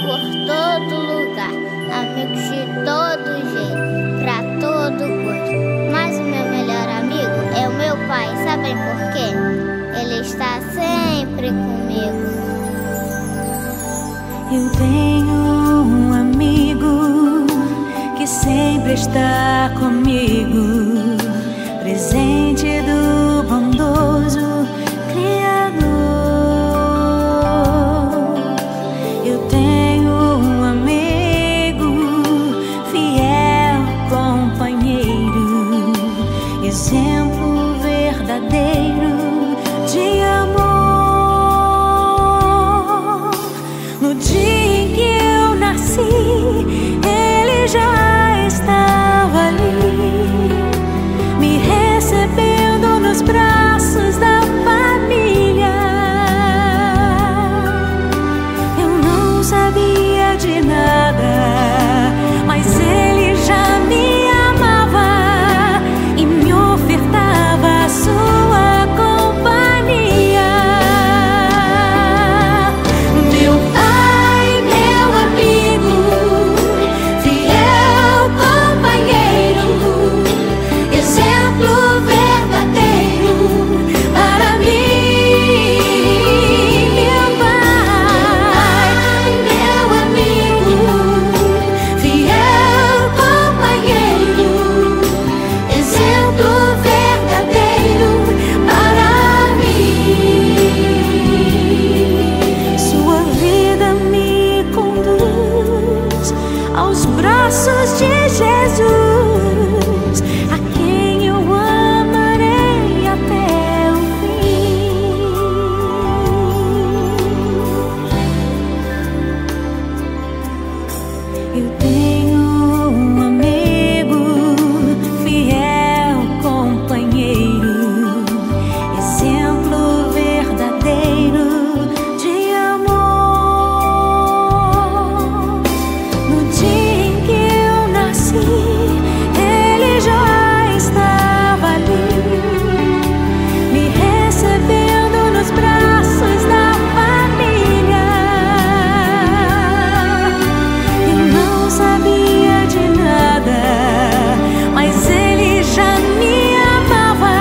por todo lugar, amigos de todo jeito, pra todo gosto. Mas o meu melhor amigo é o meu pai, sabem por quê? Ele está sempre comigo. Eu tenho um amigo que sempre está comigo, presente do bondoso Criador. Eu tenho um amigo, fiel companheiro, exemplo verdadeiro de amor. No dia em que eu nasci, ele já estava ali, me recebendo nos braços da família. Eu não sabia de nada, mas ele já me amava e me ofertava a sua companhia. Meu pai, meu amigo, fiel companheiro, exemplo verdadeiro para mim. Meu pai, meu amigo, fiel companheiro, exemplo verdadeiro para mim. Sua vida me conduz aos braços de Jesus, a quem eu amarei até o fim. Eu tenho um amigo, fiel companheiro, exemplo verdadeiro de amor. No dia em que eu nasci, ele já estava ali, me recebendo nos braços da família. Eu não sabia de nada, mas ele já me amava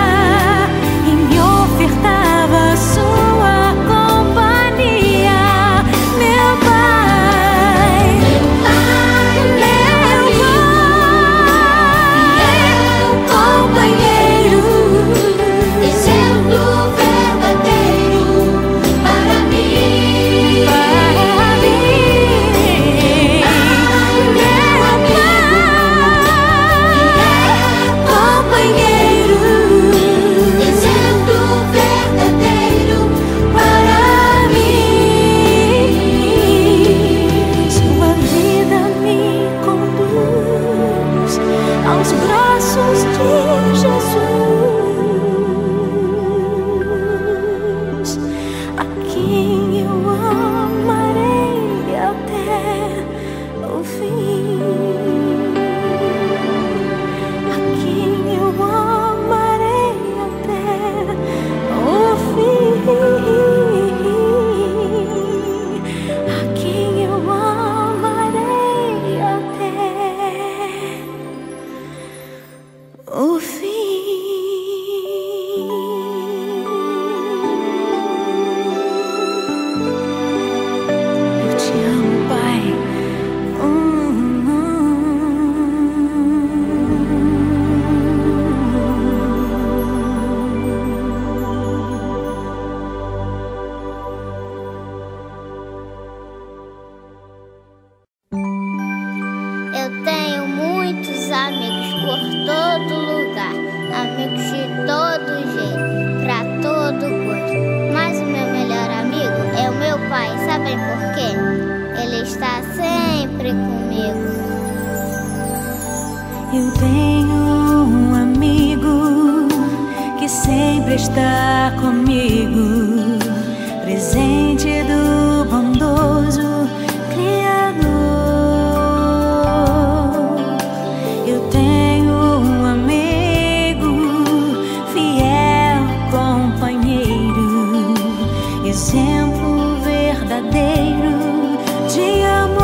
e me ofertava a sua companhia. Meu pai, meu companheiro, exemplo verdadeiro para mim. Meu companheiro, exemplo verdadeiro para mim. Sua vida me conduz aos braços de Jesus, a quem eu amarei até o fim, a quem eu amarei até o fim, a quem eu amarei até o fim. Eu te amo, Pai. Eu tenho muitos amigos por todo lugar, amigos de todo jeito, pra todo gosto. Mas o meu melhor amigo é o meu pai, sabem por quê? Ele está sempre comigo. Eu tenho um amigo que sempre está comigo, presente do bondoso Criador. Eu tenho um amigo, fiel companheiro, exemplo verdadeiro de amor.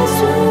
abraço.